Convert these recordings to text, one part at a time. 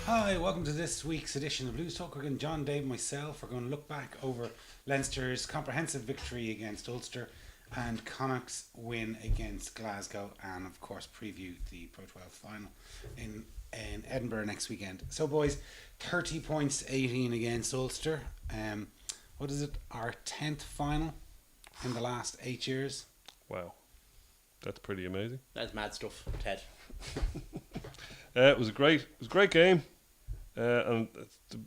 Hi, welcome to this week's edition of Blues Talk. We're going John, Dave, and myself. We're going to look back over Leinster's comprehensive victory against Ulster and Connacht's win against Glasgow, and of course preview the Pro 12 final in Edinburgh next weekend. So, boys, 30 points, 18 against Ulster. What is it? Our 10th final in the last 8 years. Wow, that's pretty amazing. That's mad stuff, Ted. It was a great game, and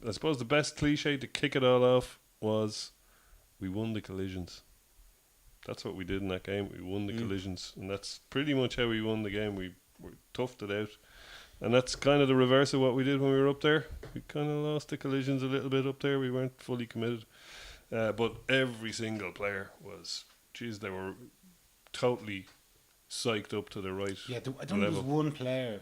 I suppose the best cliche to kick it all off was we won the collisions. That's what we did in that game. We won the collisions, and that's pretty much how we won the game. We toughed it out, and that's kind of the reverse of what we did when we were up there. We kind of lost the collisions a little bit up there. We weren't fully committed, but every single player was, they were totally psyched up to the right. Yeah, I don't think there was one player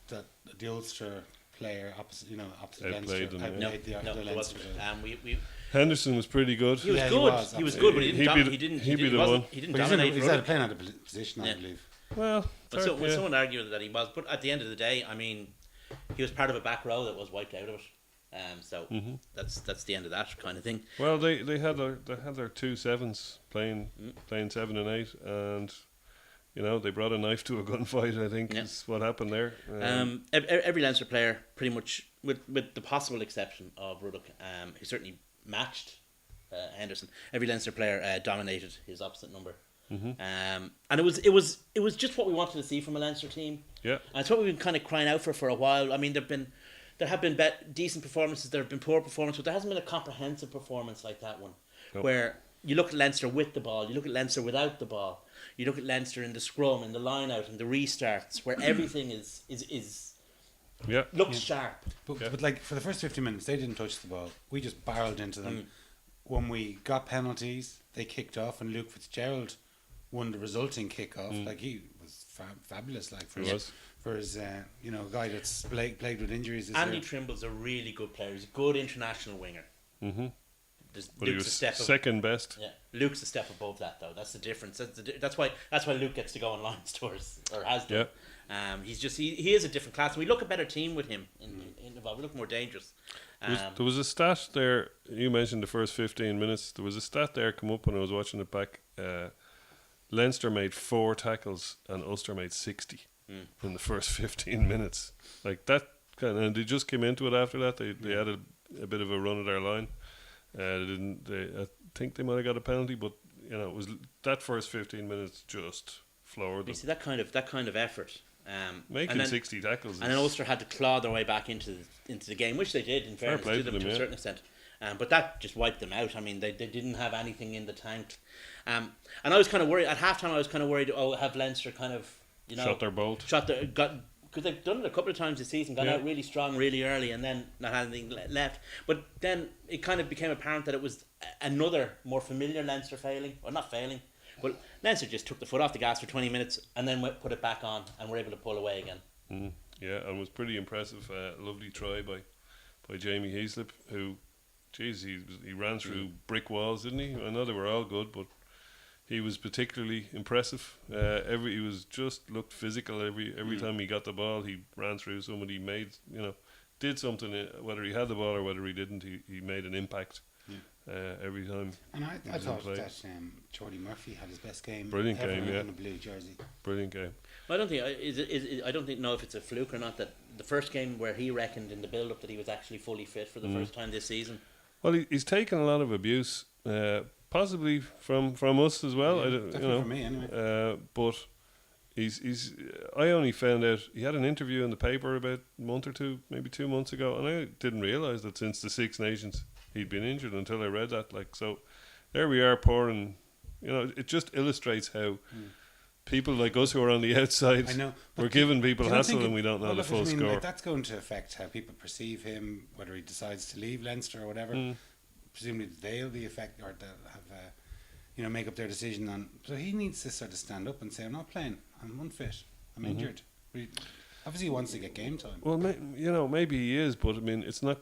that the Ulster player opposite Leinster Outplayed them, yeah. outplayed the There Leinster. wasn't. Henderson was pretty good. He was Yeah, he good. was, He was absolutely. good, but He'd be the one. he didn't But dominate. he's for out it. of playing out of position, I Yeah. believe. Well, But someone arguing that he was, but at the end of the day, I mean, he was part of a back row that was wiped out of it. So that's the end of that kind of thing. well, they had their 2 7s playing 7 and 8, and they brought a knife to a gunfight. I think is what happened there. Every Leinster player, pretty much, with the possible exception of Ruddock, who certainly matched Henderson. Every Leinster player dominated his opposite number, and it was just what we wanted to see from a Leinster team. Yeah, and it's what we've been kind of crying out for a while. I mean, there have been decent performances, there have been poor performances, but there hasn't been a comprehensive performance like that one, where you look at Leinster with the ball, you look at Leinster without the ball, you look at Leinster in the scrum, in the line out, in the restarts, where everything looks sharp. But like for the first 50 minutes, they didn't touch the ball. We just barreled into them. When we got penalties, they kicked off, and Luke Fitzgerald won the resulting kick-off. Like he was fabulous. Like for his guy that's plagued with injuries. Andy Trimble's a really good player. He's a good international winger. but he was second best. Yeah, Luke's a step above that, though. That's the difference. That's why Luke gets to go on Lions tours, or has done. He's just he is a different class. And we look a better team with him in the ball. We look more dangerous. There was a stat there. You mentioned the first 15 minutes. There was a stat there come up when I was watching it back. Leinster made 4 tackles and Ulster made 60 in the first 15 minutes. Like that and they just came into it after that. They had a bit of a run at our line. I think they might have got a penalty, but it was that first 15 minutes just floored them. You see that kind of effort. Making 60 tackles, and then Ulster had to claw their way back into the game, which they did. In fairness to them, to a certain extent, but that just wiped them out. I mean, they didn't have anything in the tank, and I was kind of worried at halftime. I was kind of worried. Have Leinster kind of shot their bolt? Because they've done it a couple of times this season, got out really strong, really early, and then not had anything left. But then it kind of became apparent that it was another more familiar Leinster failing, or not failing. But Leinster just took the foot off the gas for 20 minutes and then put it back on and were able to pull away again. Yeah, and it was pretty impressive. Lovely try by Jamie Heaslip, who, he ran through brick walls, didn't he? I know they were all good, but he was particularly impressive. He was just looked physical every time he got the ball. He ran through somebody, did something. Whether he had the ball or whether he didn't, he made an impact. Every time. And I thought that Jordy Murphy had his best game. Brilliant ever game, in a blue jersey. Brilliant game. I don't think I don't know if it's a fluke or not that the first game where he reckoned in the build-up that he was actually fully fit for the first time this season. Well, he's taken a lot of abuse, possibly from us as well. Definitely from me anyway. But he's. I only found out he had an interview in the paper about a month or two, maybe 2 months ago, and I didn't realise that since the Six Nations he'd been injured until I read that. So there we are pouring. It just illustrates how people like us who are on the outside, we're giving people hassle and we don't know the full score. Like, that's going to affect how people perceive him, whether he decides to leave Leinster or whatever. Presumably they'll be affected, or they'll have make up their decision on. So he needs to sort of stand up and say, I'm not playing, I'm unfit, I'm injured. Obviously he wants to get game time. Well, maybe he is, but I mean, it's not.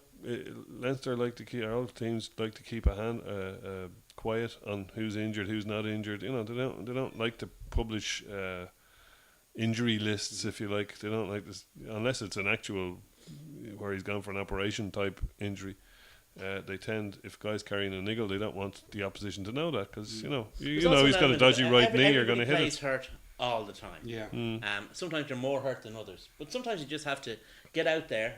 Leinster like to keep. All teams like to keep a hand quiet on who's injured, who's not injured. They don't like to publish injury lists, if you like. They don't like this unless it's an actual where he's gone for an operation type injury. They tend, if guys carrying a niggle, they don't want the opposition to know that because you know There's also he's an got a element of dodgy it. right knee. You're Everybody going to hit plays it. hurt all the time. Yeah. Sometimes you're more hurt than others, but sometimes you just have to get out there,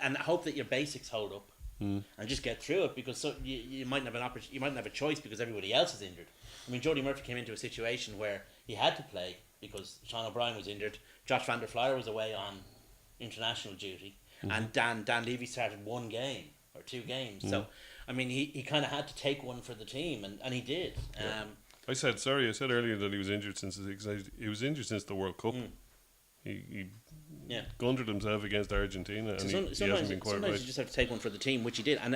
and hope that your basics hold up, and just get through it because you might have you mightn't have a choice because everybody else is injured. I mean, Jody Murphy came into a situation where he had to play because Sean O'Brien was injured, Josh van der Flyer was away on international duty, and Dan Levy started one game or two games. So, I mean, he kind of had to take one for the team, and he did. Yeah. I said earlier that he was injured since the World Cup. He gundred himself against Argentina, and he hasn't been quite sometimes right. you just have to take one for the team, which he did, and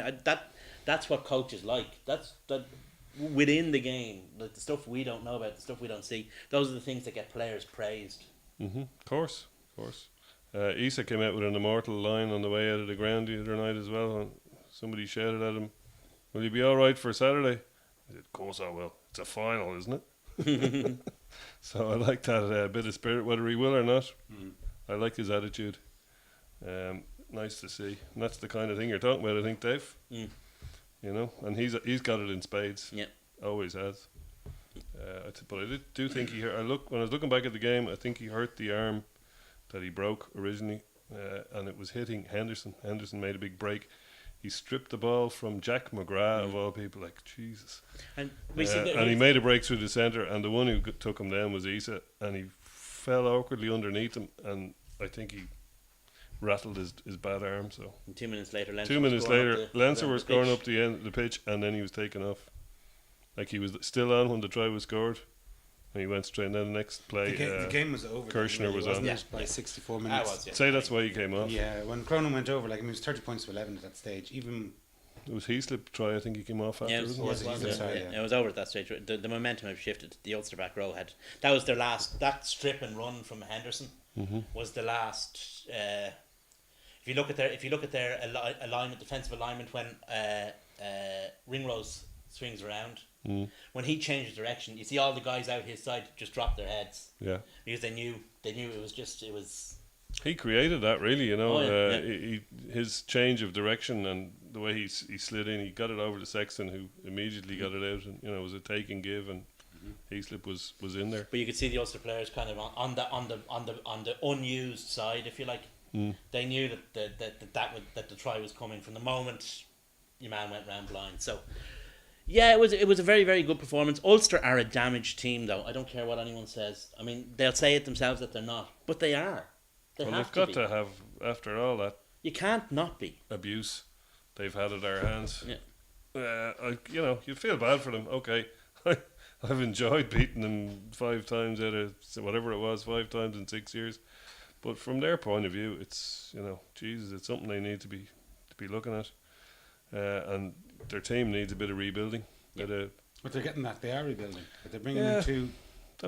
that's what coaches like. That within the game, like the stuff we don't know about, the stuff we don't see. Those are the things that get players praised. Of course. Issa came out with an immortal line on the way out of the ground the other night as well. And somebody shouted at him, "Will you be all right for Saturday?" He said, "Of course I will. It's a final, isn't it?" So I like that bit of spirit, whether he will or not. I like his attitude. Nice to see. And that's the kind of thing you're talking about, I think, Dave. You know, and he's got it in spades. Yeah, always has. But I do think he hurt. When I was looking back at the game, I think he hurt the arm that he broke originally, and it was hitting Henderson. Henderson made a big break. He stripped the ball from Jack McGrath of all people. Like Jesus, and he made a break through the centre, and the one who took him down was Issa, and he fell awkwardly underneath him, and I think he rattled his bad arm. So 2 minutes later, Leinster were scoring up the end of the pitch, and then he was taken off. Like he was still on when the try was scored, and he went straight. And then the next play, The game was over. Kirshner was wasn't on. it, by 64 minutes. Say that's why he came off. Yeah, when Cronin went over, like I mean, it was 30 points to 11 at that stage. Even it was Heaslip try. I think he came off after. It was over at that stage. The momentum had shifted. The Ulster back row that was their last. That strip and run from Henderson was the last. If you look at their alignment, defensive alignment, when Ringrose swings around, when he changes direction, you see all the guys out his side just drop their heads. Yeah, because they knew it was. He created that, really, you know. Oh, his change of direction and the way he slid in, he got it over to Sexton, who immediately got it out, and you know, it was a take and give, and Heaslip was in there. But you could see the Ulster players kind of on the unused side, if you like. They knew that the try was coming from the moment your man went round blind. So yeah, it was a very, very good performance. Ulster are a damaged team, though. I don't care what anyone says. I mean, they'll say it themselves that they're not, but they are. They've got to have, after all that. You can't not be. Abuse they've had at our hands. Yeah. You feel bad for them. Okay, I've enjoyed beating them 5 times out of whatever it was, 5 times in 6 years. But from their point of view, it's it's something they need to be looking at, and their team needs a bit of rebuilding. But they're getting that. They are rebuilding. But they're bringing in 2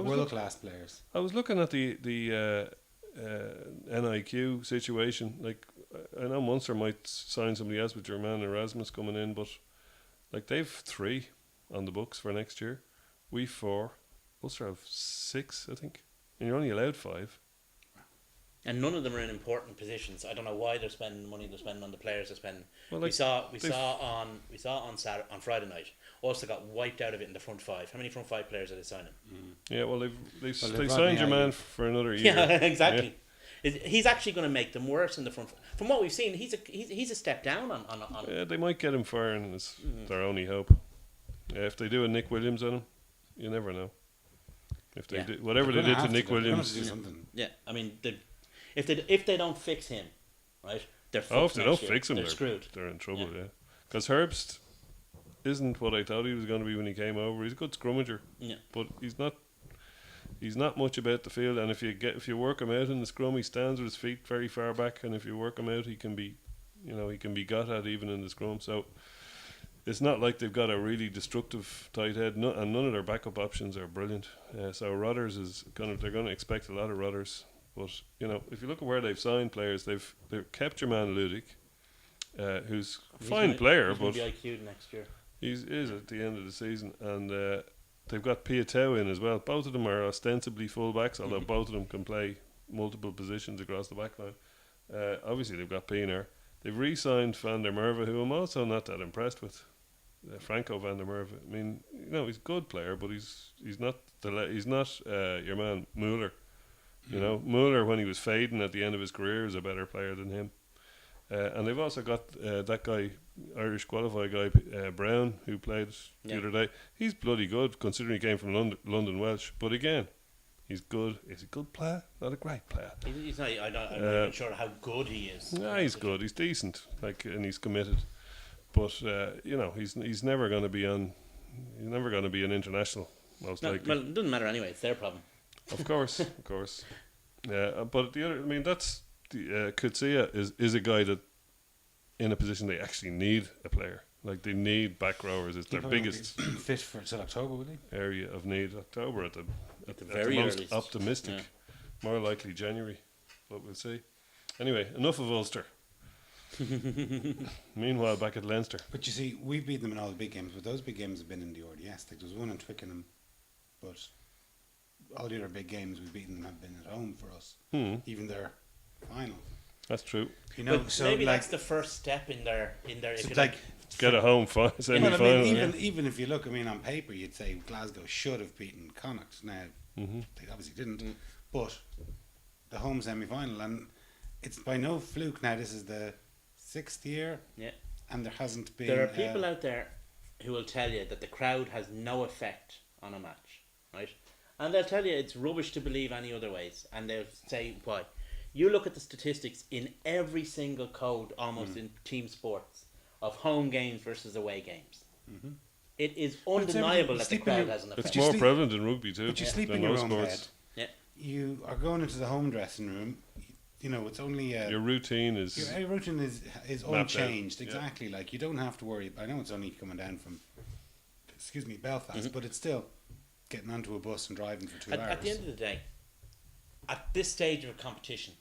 world class players. I was looking at the NIQ situation. Like, I know Munster might sign somebody else with German Erasmus coming in, but like they've 3 on the books for next year. We 4. Ulster have 6, I think, and you're only allowed 5. And none of them are in important positions. I don't know why they're spending the money they're spending on the players they're spending. Well, we saw on Friday night. Ulster got wiped out of it in the front 5. How many front 5 players are they signing? Yeah, well they signed your man for another year. Yeah, exactly. Yeah. He's actually going to make them worse in the front. From what we've seen, he's a step down on. Yeah, they might get him firing. It's their only hope. Yeah, if they do a Nick Williams on him, you never know. If they do whatever they did to Nick Williams, yeah, I mean if they don't fix him, right? They're fucked. If they don't fix him, they're screwed. They're in trouble. Yeah, because Herbst isn't what I thought he was going to be when he came over. He's a good scrummager, but he's not much about the field. And if you work him out in the scrum, he stands with his feet very far back. And if you work him out, he can be got at even in the scrum. So it's not like they've got a really destructive tight head, and none of their backup options are brilliant. So Rodgers they're going to expect a lot of Rodgers. But if you look at where they've signed players, they've kept your man Ludic, who's a fine player, but he'll be IQ'd next year. He is at the end of the season, and they've got Piatau in as well. Both of them are ostensibly full backs, although both of them can play multiple positions across the back line. Obviously, they've got Pienaar. They've re-signed Van der Merwe, who I'm also not that impressed with. Franco van der Merwe. I mean, he's a good player, but he's not your man Mueller. You know, Mueller, when he was fading at the end of his career, is a better player than him. And they've also got that guy, Irish qualified guy, Brown, who played the other day. He's bloody good, considering he came from London Welsh. But again, he's good. He's a good player, not a great player. He's not. I'm not even sure how good he is. Yeah, he's good. He's decent, and he's committed. But he's never going to be on. He's never going to be an international, most likely. Well, it doesn't matter anyway. It's their problem. Of course. But the other, I mean, that's Kutsia is a guy that in a position they actually need a player. Like, they need back rowers. It's their biggest fit for till October, will he? area of need. October at the very most earliest. optimistic. More likely January, but we'll see. Anyway, enough of Ulster. Meanwhile, back at Leinster. But you see, we've beaten them in all the big games, but those big games have been in the RDS. Like, there was one in Twickenham, but all the other big games we've beaten them have been at home for us. Even their final. That's true. You know, But so maybe like, that's the first step in their. so If like, Get a home semi well, final. I mean, even if you look, I mean, on paper, you'd say Glasgow should have beaten Connacht. Now, they obviously didn't, but the home semi-final, and it's by no fluke. Now, this is the 6th year, and there hasn't been. there are people out there who will tell you that the crowd has no effect on a match, right? And they'll tell you it's rubbish to believe any other ways, and they'll say why. You look at the statistics in every single code, almost in team sports, of home games versus away games. It is undeniable that the crowd has an effect. It's more prevalent in rugby too. But you sleep than in your most own sports. bed. You are going into the home dressing room. You know, it's only Your routine is your routine is mapped out. unchanged. Exactly. Like, you don't have to worry. I know it's only coming down from, Belfast, but it's still getting onto a bus and driving for 2 hours. At the end of the day, at this stage of a competition,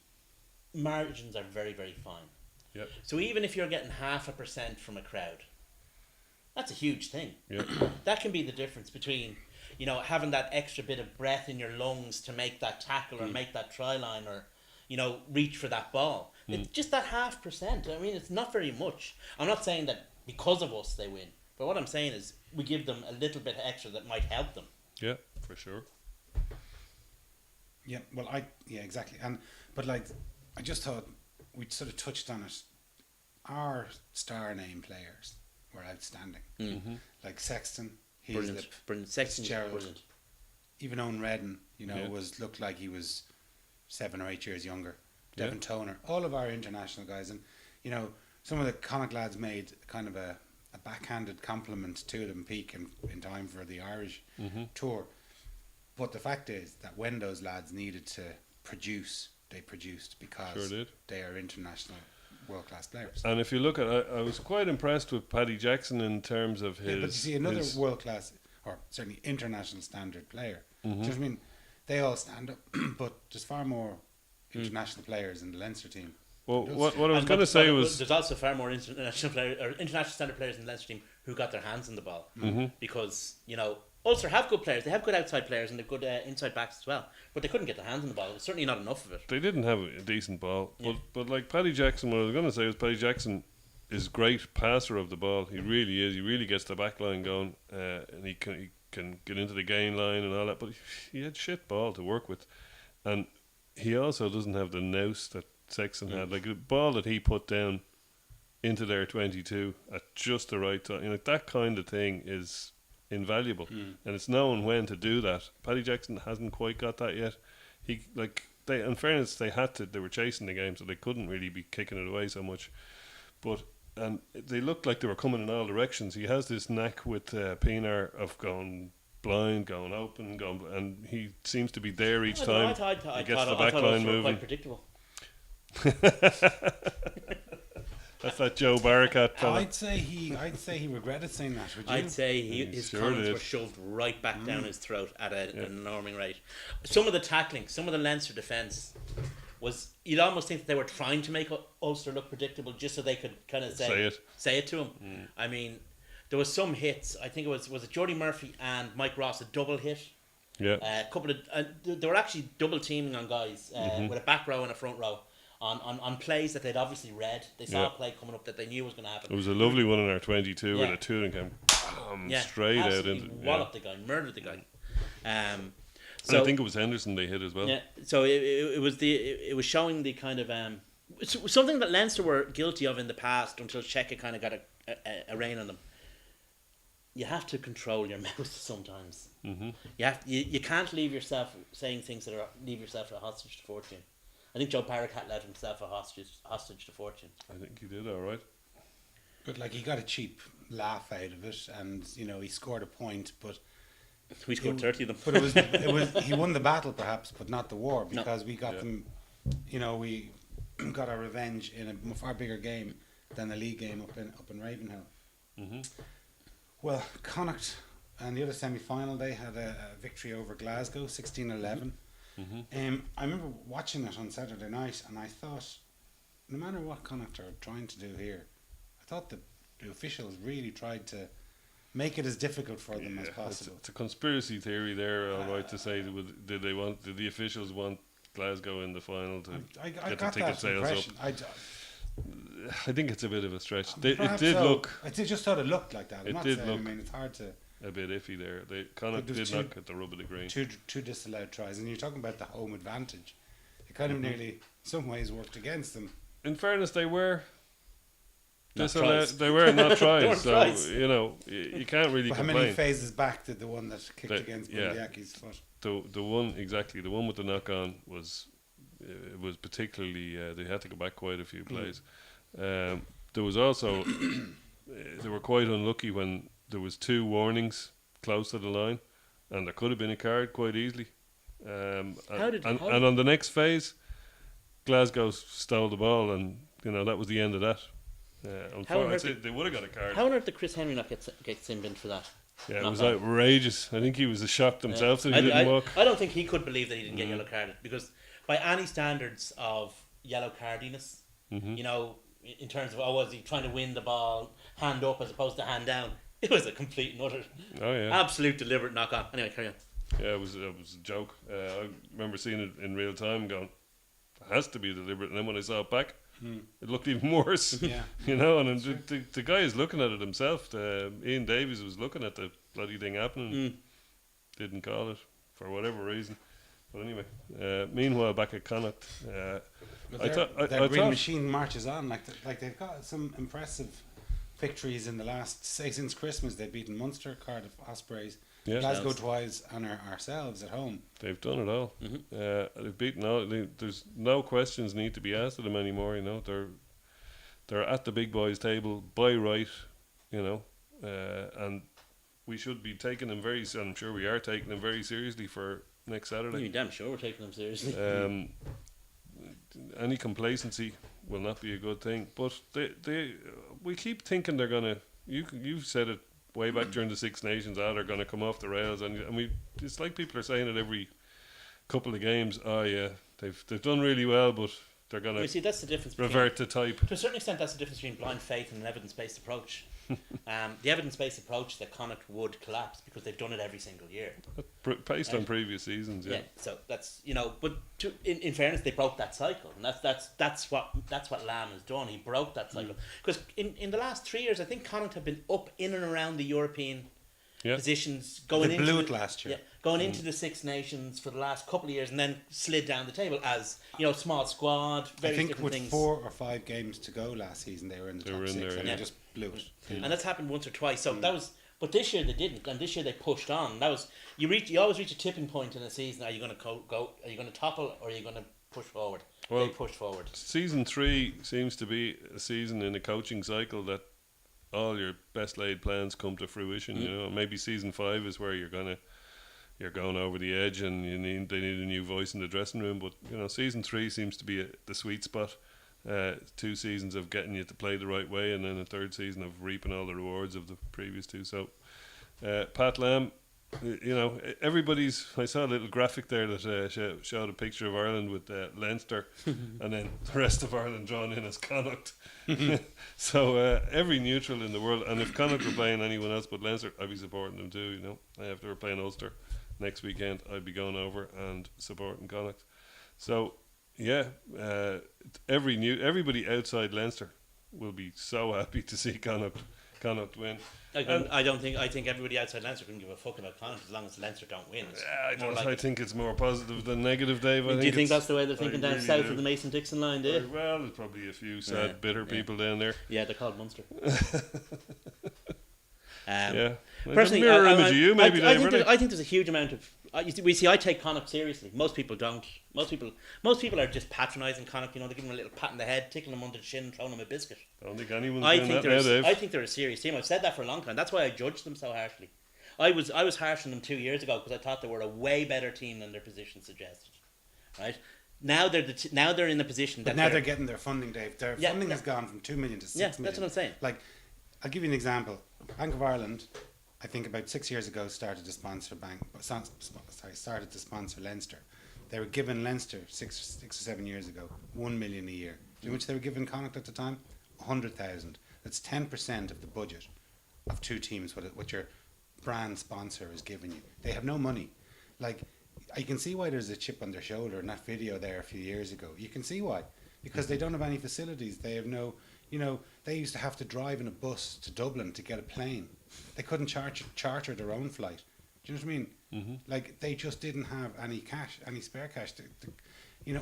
margins are very, very fine. Yep. So even if you're getting 0.5% from a crowd, that's a huge thing. Yep. That can be the difference between, having that extra bit of breath in your lungs to make that tackle or make that try line or, reach for that ball. It's just that 0.5%. I mean, it's not very much. I'm not saying that because of us they win, but what I'm saying is we give them a little bit extra that might help them. Yeah, for sure. Yeah, well, exactly. But like, I just thought we sort of touched on it. Our star name players were outstanding. Like Sexton, he's Brilliant. Sexton, Fitzgerald. brilliant. Even Owen Redden, looked like he was 7 or 8 years younger. Devin Toner, all of our international guys, and some of the Connacht lads made kind of a backhanded compliment to them, peak in time for the Irish tour. But the fact is that when those lads needed to produce, they produced because they are international world-class players. And if you look at, I was quite impressed with Paddy Jackson in terms of his. Yeah, but you see, another world-class, or certainly international standard player. Do you know what I mean? They all stand up, but there's far more international players in the Leinster team. Well, what I was going to say was there's also far more international standard players in the Leinster team who got their hands on the ball because Ulster have good players. They have good outside players and they've good inside backs as well. But they couldn't get their hands on the ball. It was certainly not enough of it. they didn't have a decent ball. But like Paddy Jackson, what I was going to say was Paddy Jackson is a great passer of the ball. He really is. He really gets the back line going, and he can get into the gain line and all that. But he had shit ball to work with, and he also doesn't have the nous that Sexton had. Like, the ball that he put down into their 22 at just the right time. That kind of thing is invaluable, and it's knowing when to do that. Paddy Jackson hasn't quite got that yet. In fairness, they were chasing the game, so they couldn't really be kicking it away so much. And they looked like they were coming in all directions. He has this knack with Pienaar of going blind, going open, and he seems to be there each time. I He gets the thought back line Ulster were moving. quite predictable. That's that Joe Barracat fella. I'd say he regretted saying that. Would you? I'd say his sure comments did. were shoved right back down his throat at an alarming rate. Some of the tackling, some of the Leinster defence was, you'd almost think that they were trying to make Ulster look predictable just so they could kind of say it to him. I mean, there was some hits. I think was it Jordy Murphy and Mike Ross, a double hit. Yeah. A couple of they were actually double teaming on guys with a back row and a front row on plays that they'd obviously read. They saw Yeah. a play coming up that they knew was going to happen. It was a lovely one in our 22 where Yeah. the two of them came straight out absolutely into. walloped the guy, murdered the guy. And So I think it was Henderson they hit as well. yeah, so it was showing the kind of something that Leinster were guilty of in the past until Cheika kind of got a rein on them. You have to control your mouth sometimes. Mm-hmm. You can't leave yourself saying things that leave yourself a hostage to fortune. I think Joe Paracat led himself a hostage to fortune. I think he did all right. But like he got a cheap laugh out of it, and you know he scored a point, but We scored 30 of them. But it was he won the battle perhaps, but not the war, because we got them. You know, we got our revenge in a far bigger game than the league game up in Ravenhill. Mm-hmm. Well, Connacht and the other semi-final, they had a victory over Glasgow, 16-11. Mm-hmm. I remember watching it on Saturday night, and I thought, no matter what Connacht are trying to do here, I thought the officials really tried to make it as difficult for them as possible. It's a conspiracy theory there, all right, to say did the officials want Glasgow in the final to I get the got ticket that sales impression. up? I think it's a bit of a stretch. It Perhaps did so. look I just thought it looked like that. I'm It not did saying, look- I mean, it's hard to. a bit iffy there. Connacht But there's did not get the rub of the green. Two disallowed tries, and you're talking about the home advantage. It kind of nearly, in some ways, worked against them. In fairness, they were Not disallowed. tries. They were not They tries, weren't so tries. you know you can't really But how complain. many phases back did the one that kicked against yeah. Bundiaki's foot? The one with the knock on was it was particularly they had to go back quite a few plays. There was also they were quite unlucky when there was 2 warnings close to the line, and there could have been a card quite easily. And on the next phase, Glasgow stole the ball, and you know that was the end of that. Unfortunately, they would have got a card. How on earth did Chris Henry not get sin bin for that? Yeah, it Not was bad. outrageous. I think he was shocked himself that he didn't walk. I don't think he could believe that he didn't get yellow carded, because by any standards of yellow cardiness, Mm-hmm. you know, in terms of was he trying to win the ball hand up as opposed to hand down, it was a complete and utter, Oh yeah. absolute deliberate knock on. Anyway, carry on. Yeah, it was a joke. I remember seeing it in real time and going, it has to be deliberate. And then when I saw it back, it looked even worse. Yeah. You know, and the guy is looking at it himself. Ian Davies was looking at the bloody thing happening. Didn't call it for whatever reason. But anyway, meanwhile, back at Connacht, But their green machine marches on. Like they've got some impressive victories in the last, say, since Christmas. They've beaten Munster, Cardiff, Ospreys, Yeah. Glasgow twice, and ourselves at home. they've done it all. They've beaten all. There's no questions need to be asked of them anymore. You know, they're at the big boys' table by right. You know, and we should be taking them very. I'm sure we are taking them very seriously for next Saturday. You're damn sure we're taking them seriously. Any complacency will not be a good thing. But we keep thinking they're gonna. You said it way back during the Six Nations. They're gonna come off the rails, and we. It's like people are saying it every couple of games. Oh yeah, they've done really well, but they're gonna You see, that's the difference. revert to type. To a certain extent, that's the difference between blind faith and an evidence-based approach. The evidence-based approach that Connacht would collapse because they've done it every single year. Based on previous seasons, yeah. So that's but in fairness, they broke that cycle, and that's what Lamb has done. He broke that cycle because in the last 3 years, I think Connacht have been up in and around the European positions going They into blew it last year. Yeah, going into the Six Nations for the last couple of years, and then slid down the table as small squad, I various think different with things. 4 or 5 games to go last season, they were in the top were in 6, there, and yeah. they just blew it. And that's happened once or twice. So that was, but this year they didn't, and this year they pushed on. That was you always reach a tipping point in a season. Are you going to go? Are you going to topple, or are you going to push forward? Well, they pushed forward. Season 3 seems to be a season in a coaching cycle that all your best laid plans come to fruition. You know, maybe season 5 is where you're going over the edge, and they need a new voice in the dressing room. But season 3 seems to be the sweet spot. 2 seasons of getting you to play the right way, and then a 3rd season of reaping all the rewards of the previous 2. So, Pat Lam, everybody's. I saw a little graphic there that showed a picture of Ireland with Leinster, and then the rest of Ireland drawn in as Connacht. So every neutral in the world, and if Connacht were playing anyone else but Leinster, I'd be supporting them too. If they were playing Ulster next weekend, I'd be going over and supporting Connacht. So Yeah, everybody outside Leinster will be so happy to see Connacht win. I think everybody outside Leinster couldn't give a fuck about Connacht as long as Leinster don't win. It's more like I think it's more positive than negative, Dave. do you think that's the way they're thinking down really south do. of the Mason-Dixon line, do you? Well, there's probably a few sad, bitter people down there. Yeah, they're called Munster. Yeah. Well, Personally, a mirror image of you, maybe, Dave, really. I think there's a huge amount of. I take Connacht seriously. Most people don't. Most people are just patronising Connacht. You know, they give them a little pat on the head, tickling them under the chin, throwing them a biscuit. I don't think anyone's I doing think that now, Dave. I think they're a serious team. I've said that for a long time. That's why I judged them so harshly. I was harsh on them 2 years ago because I thought they were a way better team than their position suggested. Right. Now they're in the position that But now they're getting their funding, Dave. Their funding has gone from 2 million to 6 million. that's what I'm saying. Like, I'll give you an example. Bank of Ireland, I think about 6 years ago, started to sponsor Leinster. They were given Leinster 6 or 7 years ago 1 million a year. Do you know how much they were giving Connacht at the time? 100,000. That's 10% of the budget of two teams. What your brand sponsor is giving you. They have no money. Like, I can see why there's a chip on their shoulder in that video there a few years ago. You can see why. Because they don't have any facilities. They have no, they used to have to drive in a bus to Dublin to get a plane. They couldn't charter their own flight. Do you know what I mean? Mm-hmm. Like, they just didn't have any cash, any spare cash.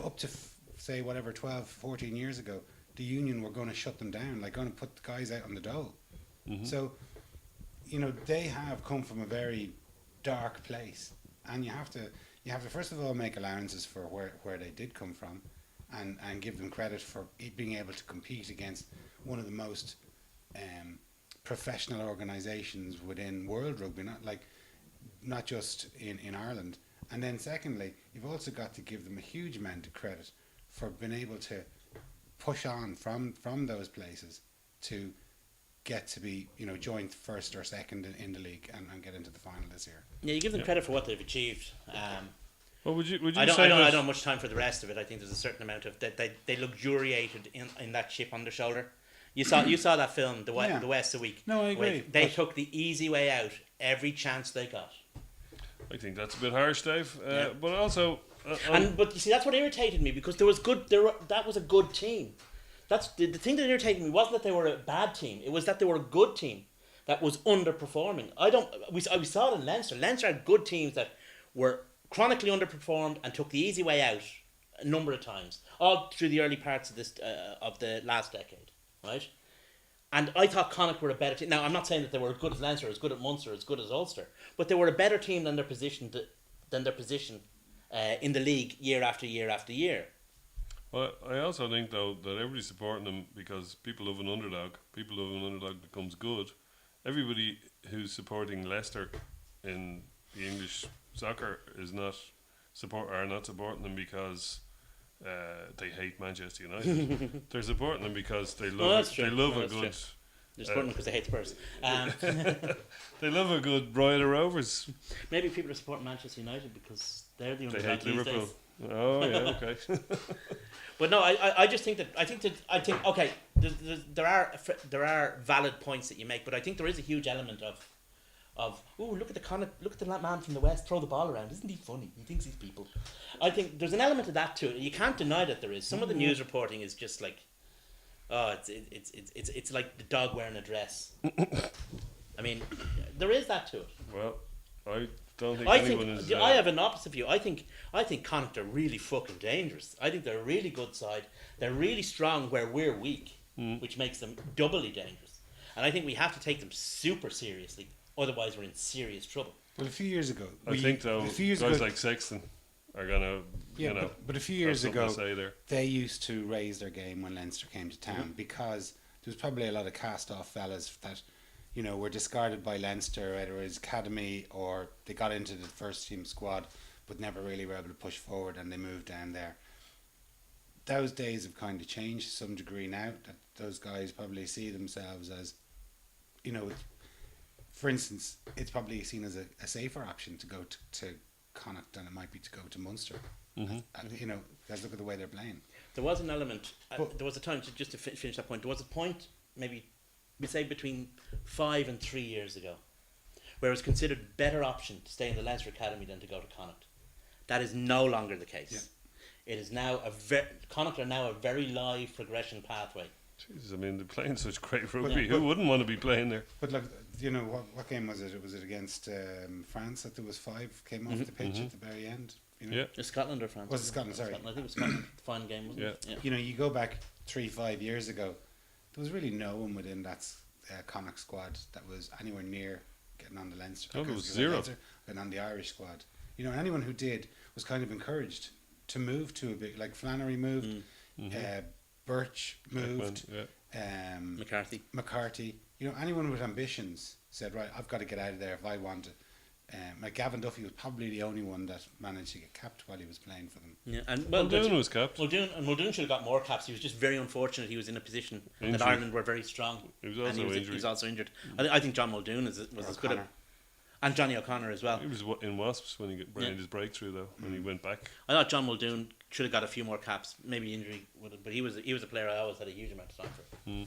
Up to, say, whatever, 12, 14 years ago, the union were going to shut them down, like going to put the guys out on the dole. Mm-hmm. So, they have come from a very dark place. And you have to first of all make allowances for where they did come from, and give them credit for being able to compete against one of the most professional organisations within world rugby, not just in Ireland. And then secondly, you've also got to give them a huge amount of credit for being able to push on from those places to get to be joint first or second in the league and get into the final this year. Yeah, you give them credit for what they've achieved. Well, would you I don't say have much time for the rest of it. I think there's a certain amount of that they luxuriated in that chip on their shoulder. You saw that film, the West a Week. No, I agree. They took the easy way out every chance they got. I think that's a bit harsh, Dave. But also, but you see, that's what irritated me because that was a good team. That's the thing that irritated me wasn't that they were a bad team. It was that they were a good team that was underperforming. We saw it in Leinster. Leinster had good teams that were chronically underperformed and took the easy way out a number of times, all through the early parts of this of the last decade, right? And I thought Connacht were a better team. Now, I'm not saying that they were as good as Leinster, as good as Munster, as good as Ulster, but they were a better team than their position in the league year after year after year. Well, I also think, though, that everybody's supporting them because people love an underdog. People love an underdog becomes good. Everybody who's supporting Leicester in the English soccer is not supporting them because they hate Manchester United. They're supporting them because they love a good. They're supporting them because they hate Spurs. They love a good Bride of Rovers. Maybe people are supporting Manchester United because they're the They underdog hate these Liverpool. days. Oh yeah, okay. But no, I just think okay, there are valid points that you make, but I think there is a huge element of look at the man from the West throw the ball around. Isn't he funny? He thinks he's people. I think there's an element of that to it. You can't deny that there is. Some of the news reporting is just like, it's like the dog wearing a dress. I mean, there is that to it. Well, I don't think I anyone is. I have an opposite view. I think Connacht are really fucking dangerous. I think they're a really good side. They're really strong where we're weak, which makes them doubly dangerous. And I think we have to take them super seriously. Otherwise, we're in serious trouble. Well, a few years ago, guys like Sexton are gonna, But a few years ago, say there. They used to raise their game when Leinster came to town because there was probably a lot of cast-off fellas that, were discarded by Leinster, whether it was academy or they got into the first team squad, but never really were able to push forward, and they moved down there. Those days have kind of changed to some degree now. That those guys probably see themselves as, for instance, it's probably seen as a safer option to go to Connacht than it might be to go to Munster. Mm-hmm. Because look at the way they're playing. There was an element. There was a time to finish that point. There was a point, maybe we say between 5 and 3 years ago, where it was considered a better option to stay in the Leinster Academy than to go to Connacht. That is no longer the case. it is now Connacht are now a very live progression pathway. Jesus, I mean, they're playing such great rugby. Yeah, Who wouldn't want to be playing there? But look, what game was it? Was it against France that there was 5 came off the pitch at the very end? Yeah. Is Scotland or France? Was it Scotland? Sorry. I think it was Scotland. The final game, wasn't it? Yeah. You go back 3-5 years ago, there was really no one within that Connacht squad that was anywhere near getting on the Leinster. Oh, there was zero. And on the Irish squad. And anyone who did was kind of encouraged to move to a bit, like Flannery moved, Birch moved, McCarthy. Anyone with ambitions said, right, I've got to get out of there if I want to. Like Gavin Duffy was probably the only one that managed to get capped while he was playing for them. Yeah, and Muldoon was capped. Muldoon should have got more caps. He was just very unfortunate. He was in a position that Ireland were very strong. He was also injured. He was also injured. I think John Muldoon was as good at, and Johnny O'Connor as well. He was in Wasps when he made his breakthrough though. When he went back. I thought John Muldoon should have got a few more caps. Maybe injury would have, but he was a player I always had a huge amount of time for.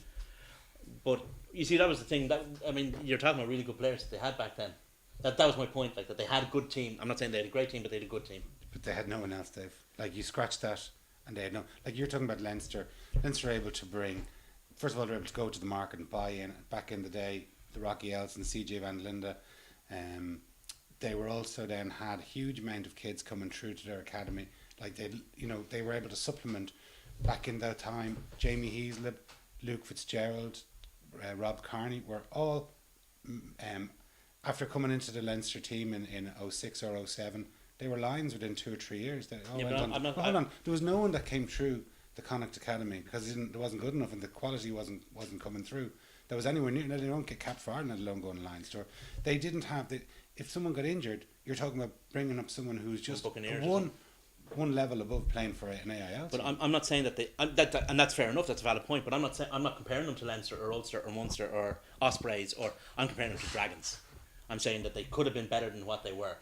But you see, that was the thing. You're talking about really good players that they had back then. That was my point. Like that they had a good team. I'm not saying they had a great team, but they had a good team. But they had no one else, Dave. Like you scratch that, and they had no. Like you're talking about Leinster. Leinster were able to bring. First of all, they're able to go to the market and buy in. Back in the day, the Rocky Ells and CJ Van Linde. They were also then had a huge amount of kids coming through to their academy. Like they were able to supplement. Back in that time, Jamie Heaslip, Luke Fitzgerald, Rob Carney were all. After coming into the Leinster team in 06 or 07, they were Lions within 2 or 3 years. Hold on. There was no one that came through the Connacht Academy because it wasn't good enough and the quality wasn't coming through. That was anywhere near. They don't get capped for Ireland, let alone going to Lions store. They didn't have the. If someone got injured, you're talking about bringing up someone who's just one level above playing for an AIL. But I'm not saying that and that's fair enough. That's a valid point. But I'm not comparing them to Leinster or Ulster or Munster or Ospreys or I'm comparing them to Dragons. I'm saying that they could have been better than what they were.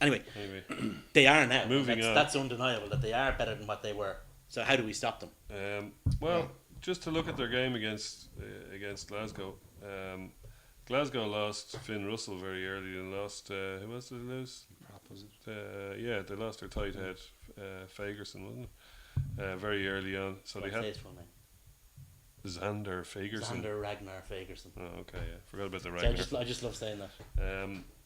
Anyway, they are now. Moving on. That's undeniable that they are better than what they were. So how do we stop them? Just to look at their game against Glasgow. Glasgow lost Finn Russell very early and lost. Who else did they lose? Prop, was it? They lost their tight head, Fagerson, wasn't it? Very early on. So they had his full name? Xander Fagerson. Xander Ragnar Fagerson. Oh, okay, yeah. Forgot about the Ragnar. I just love saying that.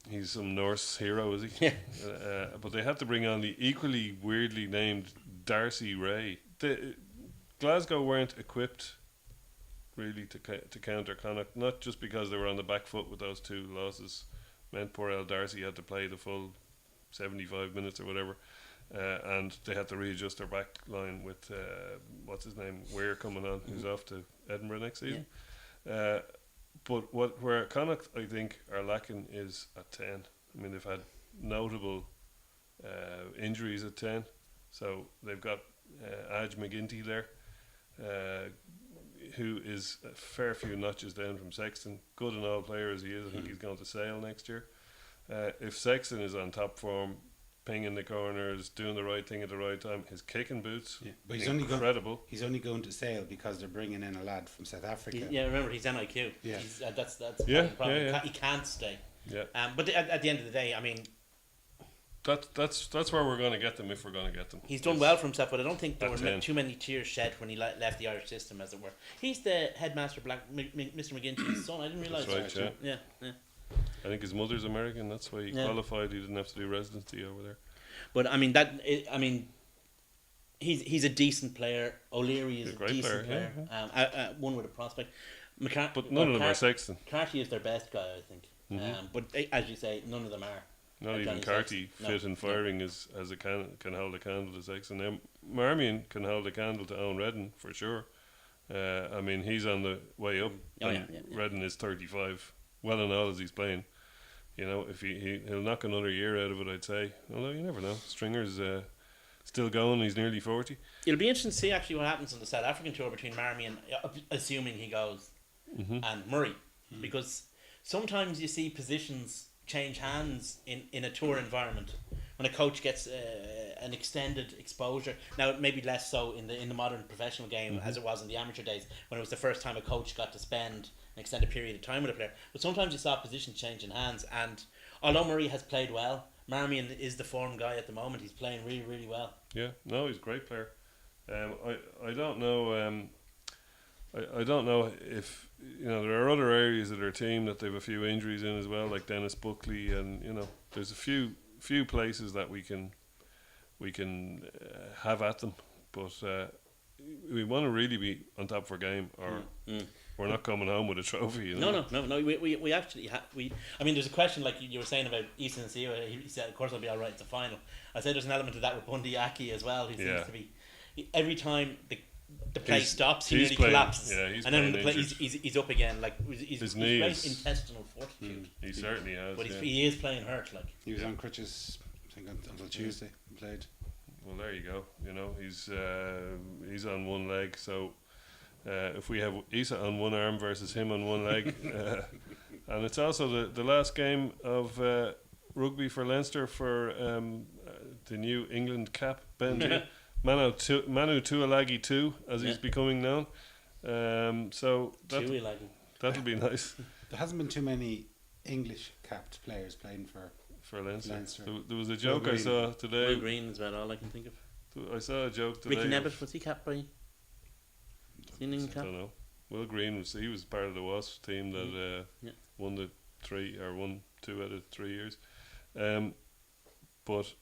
He's some Norse hero, is he? Yeah. But they had to bring on the equally weirdly named Darcy Ray. Glasgow weren't equipped really to counter Connacht, not just because they were on the back foot with those 2 losses. Meant poor El Darcy had to play the full 75 minutes or whatever. And they had to readjust their back line with what's his name, Weir coming on, who's off to Edinburgh next season. Yeah. But where Connacht I think are lacking is at 10. I mean they've had notable injuries at 10, so they've got Aj McGinty there, who is a fair few notches down from Sexton. Good and all player as he is, I think he's going to Sale next year. If Sexton is on top form, pinging the corners, doing the right thing at the right time, his kicking boots, but he's incredible. He's only going to Sale because they're bringing in a lad from South Africa. Remember he's NIQ. Yeah, that's the problem. Yeah. He can't stay. Yeah. But at the end of the day, I mean, that's where we're going to get them if we're going to get them. He's done well for himself, but I don't think there were too many tears shed when he left the Irish system, as it were. He's the headmaster, Mr. McGinty's son. I didn't realise. That's right. Yeah. I think his mother's American. That's why he qualified. He didn't have to do residency over there. But he's a decent player. O'Leary is a decent player. Yeah. One with a prospect. But none of them are Sexton. Carty is their best guy, I think. But as you say, none of them are. Not even Carty, fit and firing as a can hold a candle to Sexton. Now Marmion can hold a candle to Owen Redden for sure. He's on the way up. Redden is 35. Well and all as he's playing. If he'll knock another year out of it, I'd say. Although you never know. Stringer's still going. He's nearly 40. It'll be interesting to see actually what happens on the South African tour between Marmion, assuming he goes, and Murray, because sometimes you see positions change hands in a tour environment when a coach gets an extended exposure. Now it may be less so in the modern professional game as it was in the amateur days when it was the first time a coach got to spend an extended period of time with a player. But sometimes you saw positions change in hands, and although Murray has played well, Marmion is the form guy at the moment. He's playing really, really well. Yeah, no, he's a great player. I don't know. I don't know if there are other areas of their team that they've a few injuries in as well, like Dennis Buckley, and there's a few places that we can have at them, but we want to really be on top of our game, or we're not coming home with a trophy. No. We actually I mean, there's a question like you were saying about Easton and Siwa. He said, of course, I'll be all right. It's a final. I said there's an element of that with Bundy Aki as well. He seems to be every time the play stops, he nearly collapses. Yeah, he's and then when the play, he's up again. Like his great intestinal fortitude. He certainly has. But he is playing hurt. Like he was on crutches, I think, until Tuesday. And played. Well, there you go. He's on one leg, so if we have Isa on one arm versus him on one leg, and it's also the last game of rugby for Leinster for the new England cap, Benji. Manu Tuilagi 2, as he's becoming known. So that'll be nice. There hasn't been too many English capped players playing for Leinster. There was a joke I saw today. Will Green is about all I can think of. I saw a joke today. Ricky Nebbit, was he capped by? I don't know. Will Green he was part of the Wasps team that won the 2 out of 3 years. But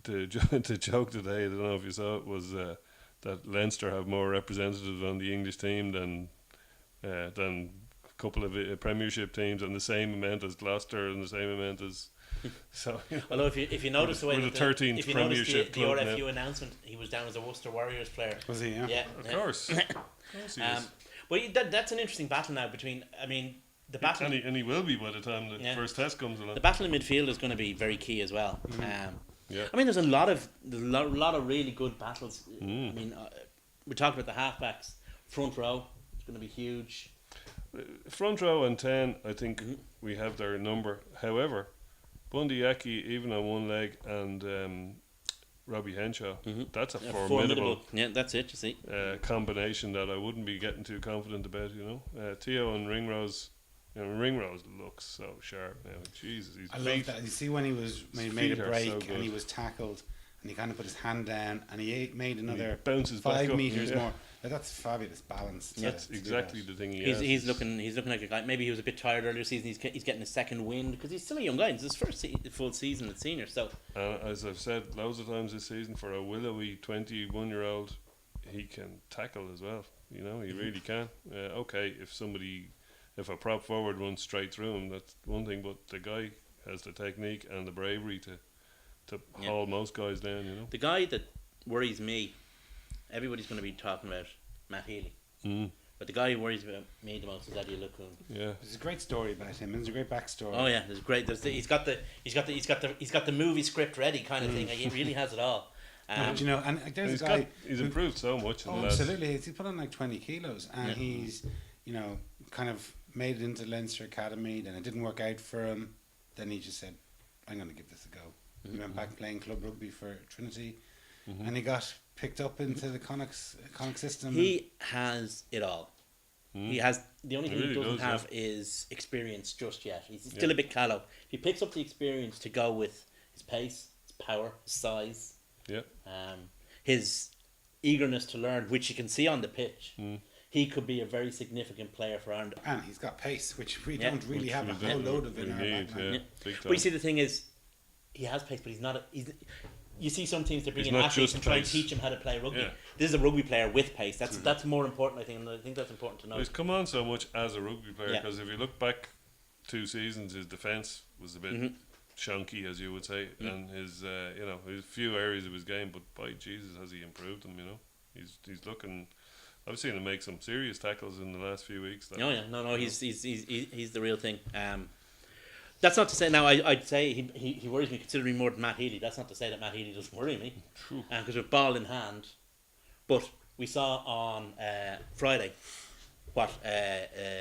the joke today, I don't know if you saw it, was that Leinster have more representatives on the English team than a couple of Premiership teams, and the same amount as Gloucester, and the same amount as. So, although if you notice the way the 13th Premiership the RFU announcement, he was down as a Worcester Warriors player. Was he? Yeah. Of course. Well, that's an interesting battle now between. I mean, the battle, and he will be by the time the first test comes along. The battle in midfield is going to be very key as well. Yeah. I mean, there's a lot of really good battles. I mean, we talked about the halfbacks, front row. It's going to be huge. Front row and 10, I think we have their number. However, Bundy Aki, even on one leg, and Robbie Henshaw, that's a formidable. Yeah, that's it. You see, combination that I wouldn't be getting too confident about. Teo and Ringrose. Ringrose looks so sharp now. Jesus, I love that. You see when he made a break and he was tackled and he kind of put his hand down and he made another bounces 5 meters more. That's fabulous balance. That's exactly the thing he has. has. He's looking like a guy. Maybe he was a bit tired earlier season. He's getting a second wind because he's still a young guy. It's his first full season at senior. So as I've said loads of times this season, for a willowy 21-year-old, he can tackle as well. He really can. Okay, if a prop forward runs straight through him, that's one thing. But the guy has the technique and the bravery to haul most guys down. The guy that worries me. Everybody's going to be talking about Matt Healy, but the guy who worries about me the most is Eddie Lukun. Yeah, there's a great story about him. There's a great backstory. Oh yeah, there's great. He's got the movie script ready kind of thing. Like, he really has it all. But and there's a guy. He's improved so much. Absolutely, he's put on like 20 kilos, and he's kind of made it into Leinster Academy. Then it didn't work out for him. Then he just said, "I'm going to give this a go." He went back playing club rugby for Trinity, and he got picked up into the Connacht system. He has it all. He has the only thing he doesn't have is experience just yet. He's still a bit callow. If he picks up the experience to go with his pace, his power, his size, his eagerness to learn, which you can see on the pitch, he could be a very significant player for Ireland. And he's got pace, which we don't really have a whole load of in our backline. But you see, the thing is, he has pace, but he's not. You see some teams that bring in athletes and try and teach him how to play rugby. Yeah. This is a rugby player with pace. That's more important, I think, and I think that's important to know. He's come on so much as a rugby player because if you look back 2 seasons, his defence was a bit shonky, as you would say, and his his few areas of his game. But by Jesus, has he improved them? He's looking. I've seen him make some serious tackles in the last few weeks. He's the real thing. That's not to say now. I'd say he worries me considerably more than Matt Healy. That's not to say that Matt Healy doesn't worry me, because with ball in hand. But we saw on Friday what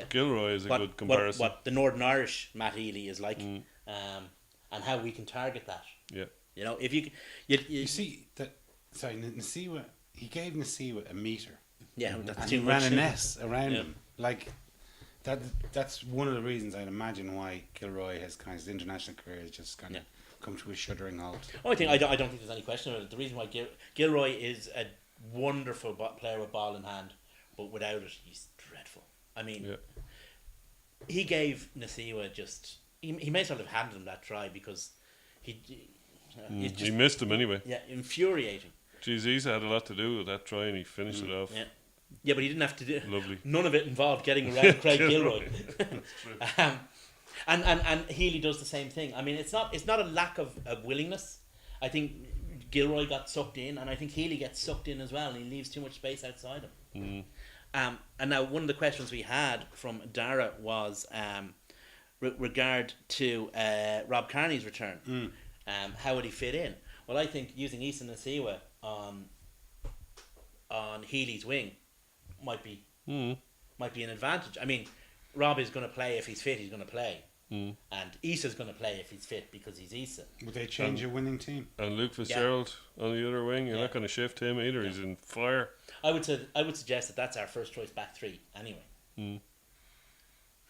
Gilroy is a good comparison. What the Northern Irish Matt Healy is like, and how we can target that. Yeah, if you see that. Sorry, Nasiwa. He gave Nasiwa a metre. Yeah, and he ran a mess around him like. That's one of the reasons I'd imagine why Gilroy has kind of his international career has just kind of come to a shuddering halt. I don't think there's any question about it. The reason why Gilroy is a wonderful player with ball in hand, but without it, he's dreadful. I mean, he gave Nasiwa just. He may sort of handed him that try because he missed him anyway. Yeah, infuriating. Jeez, Isa had a lot to do with that try, and he finished it off. Yeah, but he didn't have to do. Lovely. None of it involved getting around Craig Gilroy. And Healy does the same thing. I mean, it's not a lack of willingness. I think Gilroy got sucked in, and I think Healy gets sucked in as well, and he leaves too much space outside him. And now one of the questions we had from Dara was regard to Rob Kearney's return. How would he fit in? Well, I think using Isa Nasiwa on Healy's wing might be an advantage. I mean, Rob is going to play if he's fit. He's going to play, and Isa's going to play if he's fit because he's Isa. Would they change your winning team? And Luke Fitzgerald on the other wing, you're not going to shift him either. He's in fire. I would suggest that that's our first choice back three anyway.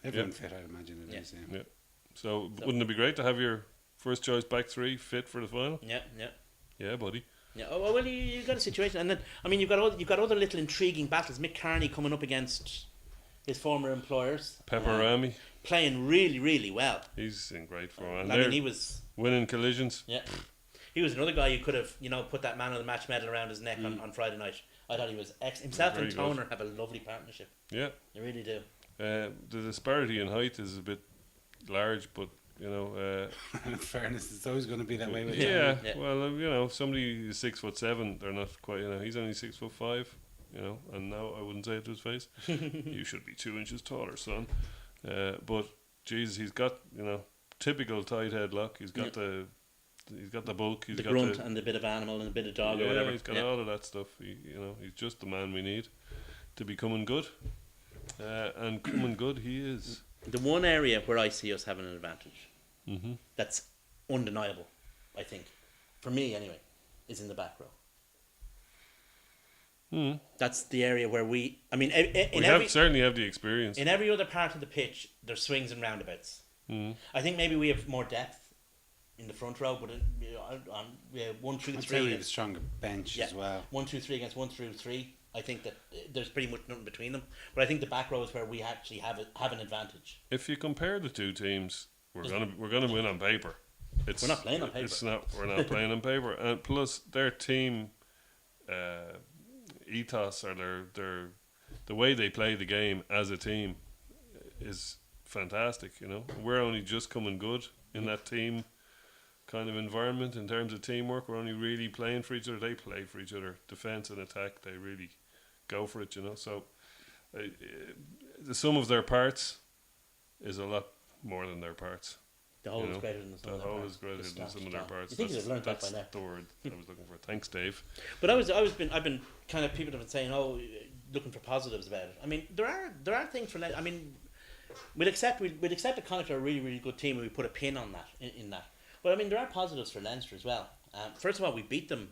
Everyone fit, I'd imagine it is. Yeah. So wouldn't it be great to have your first choice back three fit for the final? Yeah, buddy. Yeah. Oh well, you got a situation, and then I mean you've got other little intriguing battles. Mick Kearney coming up against his former employers, Pepperami playing really, really well. He's in great form. And I mean, he was winning collisions. Yeah, he was another guy who could have put that man of the match medal around his neck on Friday night. I thought he was himself and Toner have a lovely partnership. Yeah, they really do. The disparity in height is a bit large, but in fairness, it's always going to be that way with yeah. Well, somebody is 6'7", they're not quite. He's only 6'5". And now I wouldn't say it to his face. You should be 2 inches taller, son. But Jesus, he's got typical tight headlock. He's got the bulk. He's the got grunt and a bit of animal and a bit of dog or whatever. He's got all of that stuff. He's just the man we need to be coming good. And coming good, he is. The one area where I see us having an advantage, that's undeniable, I think, for me anyway, is in the back row. That's the area where we certainly have the experience. In every other part of the pitch, there's swings and roundabouts. I think maybe we have more depth in the front row, but 1 through 3. I'd say we have a stronger bench as well. 1, 2, 3 against 1 through 3. I think that there's pretty much nothing between them. But I think the back row is where we actually have an advantage. If you compare the two teams, we're gonna win on paper. We're not playing on paper. We're not playing on paper, and plus their team ethos or their the way they play the game as a team is fantastic. We're only just coming good in that team kind of environment in terms of teamwork. We're only really playing for each other. They play for each other, defense and attack. They really go for it. So the sum of their parts is a lot more than their parts. The whole is greater than the sum of their parts. The whole is greater than some of their parts. You think you've learned that by now? That's the word I was looking for. Thanks, Dave. But I've been kind of, people have been saying, looking for positives about it. I mean, there are things for. I mean, we'd accept that Connacht are a really, really good team, and we put a pin on that in that. But I mean, there are positives for Leinster as well. First of all, we beat them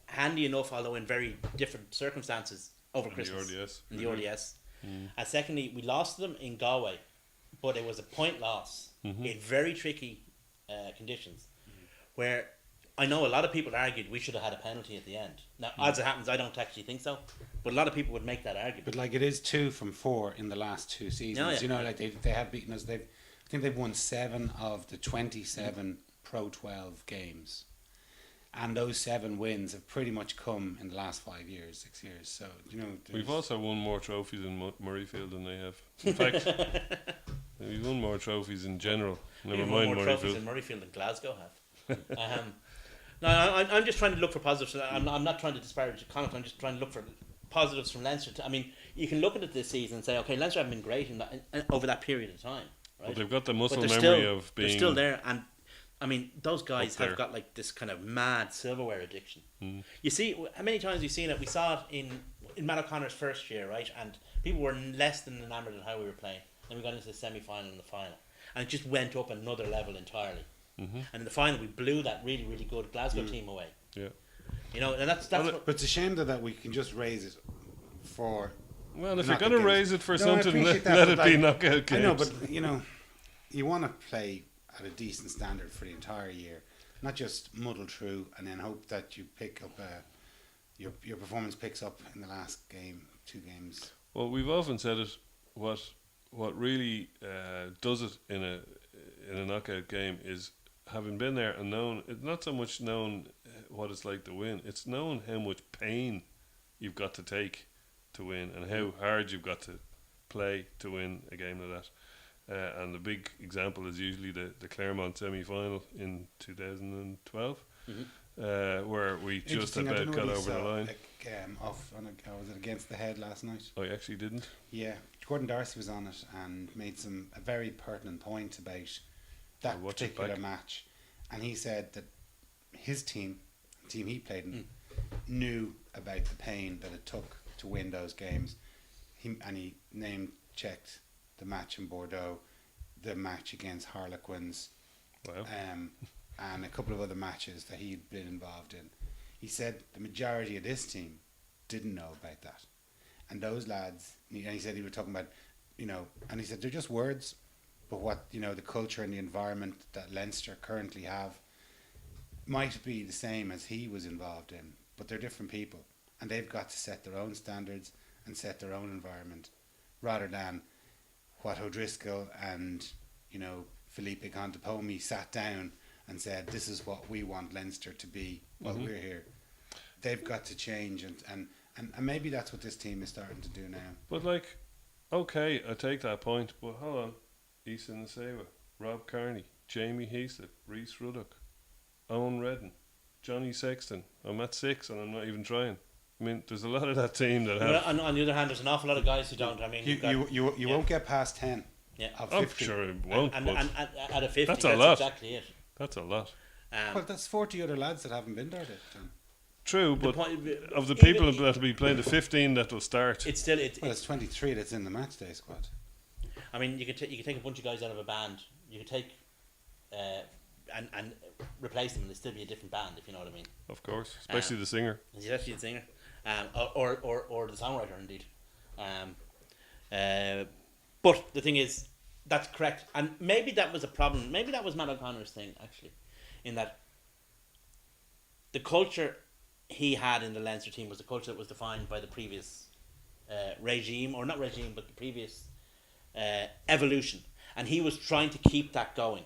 handy enough, although in very different circumstances over Christmas in the RDS. And secondly, we lost them in Galway, but it was a point loss in very tricky conditions, where I know a lot of people argued we should have had a penalty at the end. Now, as it happens, I don't actually think so, but a lot of people would make that argument. But it is 2 from 4 in the last 2 seasons. They have beaten us. I think they've won 7 of the 27 Pro 12 games. And those 7 wins have pretty much come in the last 5 years, 6 years. So, we've also won more trophies in Murrayfield than they have. In fact, we've won more trophies in general. Never mind more trophies in Murrayfield than Glasgow have. No, I'm just trying to look for positives. I'm not trying to disparage Connacht. I'm just trying to look for positives from Leinster. I mean, you can look at it this season and say, okay, Leinster haven't been great over that period of time. Right? But they've got the muscle memory of being. They're still there, and I mean, those guys have got this kind of mad silverware addiction. You see, how many times we've seen it? We saw it in Matt O'Connor's first year, right? And people were less than enamoured of how we were playing. Then we got into the semi-final and the final, and it just went up another level entirely. And in the final, we blew that really, really good Glasgow team away. Yeah, and that's. But it's a shame that we can just raise it for. Well, if you're going to raise it for something, let it be knockout games. I know, but you want to play at a decent standard for the entire year, not just muddle through and then hope that you pick up your performance picks up in the last game, 2 games. Well, we've often said it. What really does it in a knockout game is having been there and known. It's not so much known what it's like to win. It's known how much pain you've got to take to win and how hard you've got to play to win a game like that. And the big example is usually the Claremont semi-final in 2012, where we just Interesting, I about don't know got what he over the saw, line. Was it against the Head last night? I actually didn't. Yeah, Gordon Darcy was on it and made a very pertinent point about that I'll watch it particular back. match, and he said that his team he played in, knew about the pain that it took to win those games. He name checked the match in Bordeaux, the match against Harlequins, Wow. and a couple of other matches that he'd been involved in. He said the majority of this team didn't know about that. And those lads, and he said he was talking about, and he said they're just words, but what, the culture and the environment that Leinster currently have might be the same as he was involved in, but they're different people. And they've got to set their own standards and set their own environment, rather than what O'Driscoll and, Felipe Contepomi sat down and said, this is what we want Leinster to be while we're here. They've got to change, and maybe that's what this team is starting to do now. But okay, I take that point, but hold on. Issa Nasewa, Rob Kearney, Jamie Heaslip, Reese Ruddock, Owen Redden, Johnny Sexton. I'm at 6 and I'm not even trying. I mean, there's a lot of that team that have... On the other hand, there's an awful lot of guys who don't. I mean, You won't get past 10 of I'm 50. sure it won't, and but at a 50, that's a lot. exactly it. That's a lot. Well, that's 40 other lads that haven't been there, John. True, The but point- of the even- people that will be playing, the 15 that will start... It's still Well, it's 23 that's in the match day squad. I mean, you could take a bunch of guys out of a band. You could take and replace them, and it'd still be a different band, if you know what I mean. Of course, especially the singer. Especially the singer, or the songwriter, indeed. But the thing is, that's correct, and maybe that was a problem. Maybe that was Matt O'Connor's thing, actually, in that the culture he had in the Leinster team was the culture that was defined by the previous regime, or not regime, but the previous evolution, and he was trying to keep that going,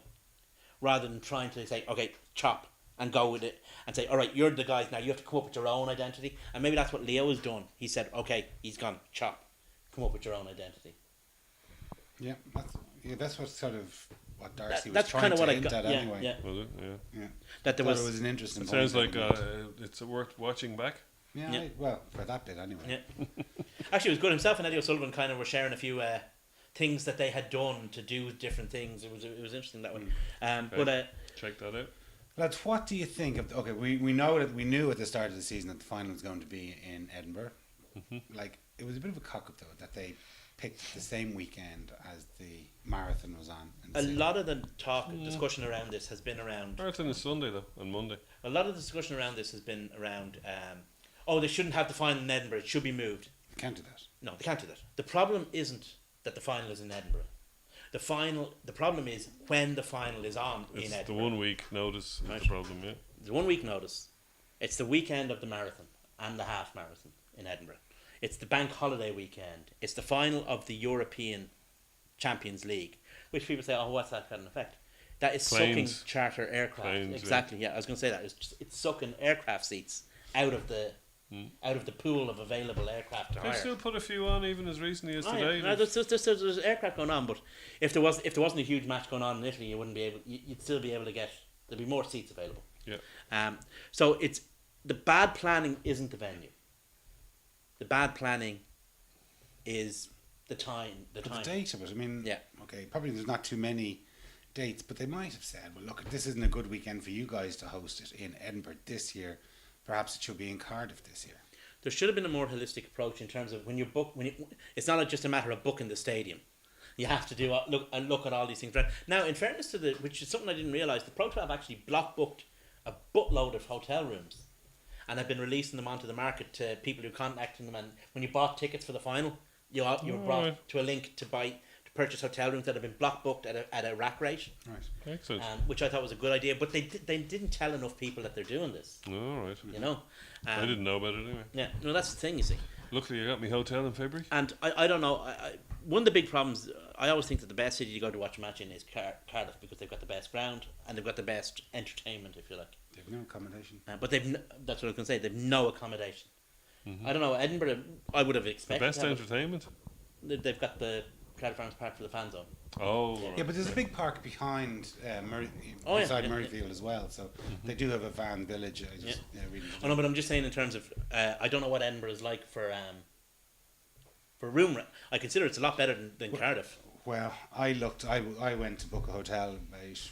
rather than trying to say, okay, chop and go with it, and say, all right, you're the guys now. You have to come up with your own identity, and maybe that's what Leo has done. He said, okay, he's gone, chop, come up with your own identity. Yeah, that's what sort of what Darcy That's was trying kind of to what I hint got. at Yeah, anyway. yeah. Was it? Yeah. Yeah. That there Thought was. it was an interesting It point. sounds like wasn't it? it's worth watching back. Yeah, well, for that bit anyway. Yeah. Actually, it was good. Himself and Eddie O'Sullivan kind of were sharing a few things that they had done to do different things. It was interesting that way. But Check that out. Lads, what do you think of? Okay, we know that we knew at the start of the season that the final was going to be in Edinburgh. Like, it was a bit of a cock up though that they picked the same weekend as the marathon was on. in the a city. lot of the discussion around this has been around. Marathon is Sunday though, on Monday. A lot of the discussion around this has been around. They shouldn't have the final in Edinburgh. It should be moved. You can't do that. No, they can't do that. The problem isn't that the final is in Edinburgh. The problem is when the final is on in It's Edinburgh. the 1 week notice is Right. the problem, yeah. The 1 week notice. It's the weekend of the marathon and the half marathon in Edinburgh. It's the bank holiday weekend. It's the final of the European Champions League, which people say, oh, what's that got an effect? That is Planes. sucking charter aircraft. Planes, Exactly. Yeah, I was going to say that. It's sucking aircraft seats out of the pool of available aircraft to They hire. still put a few on even as recently as Oh, today. yeah. No, there's aircraft going on, but if there wasn't a huge match going on in Italy, you wouldn't be able. You'd still be able to get. There'd be more seats available. Yeah. So it's the bad planning isn't the venue. The bad planning is the time. The But time. the date of it, I mean, Yeah. okay, probably there's not too many dates, but they might have said, well, look, this isn't a good weekend for you guys to host it in Edinburgh this year. Perhaps it should be in Cardiff this year. There should have been a more holistic approach in terms of when you book. It's not just a matter of booking the stadium. You have to do look at all these things. Right now, in fairness to which is something I didn't realise, the Pro 12 actually block booked a buttload of hotel rooms, and have been releasing them onto the market to people who contacted them. And when you bought tickets for the final, you were brought right. to a link to purchase hotel rooms that have been block booked at a rack rate, Right. Excellent. which I thought was a good idea. But they didn't tell enough people that they're doing this. All right. You know, I didn't know about it anyway. Yeah, no, that's the thing, you see. Luckily, I got my hotel in February. And I don't know. One of the big problems, I always think that the best city to go to watch a match in is Cardiff, because they've got the best ground and they've got the best entertainment, if you like. They've no accommodation. But that's what I was going to say. They've no accommodation. I don't know. Edinburgh, I would have The expected. best to have entertainment. they've got the Cardiff Arms Park for the fan zone. Oh, right. Yeah, but there's a big park behind yeah, beside yeah, Murrayfield as well. So they do have a van village. I just really Oh no, but I'm just saying in terms of I don't know what Edinburgh is like for room rent. I consider it's a lot better than Cardiff. Well, I looked. I went to book a hotel about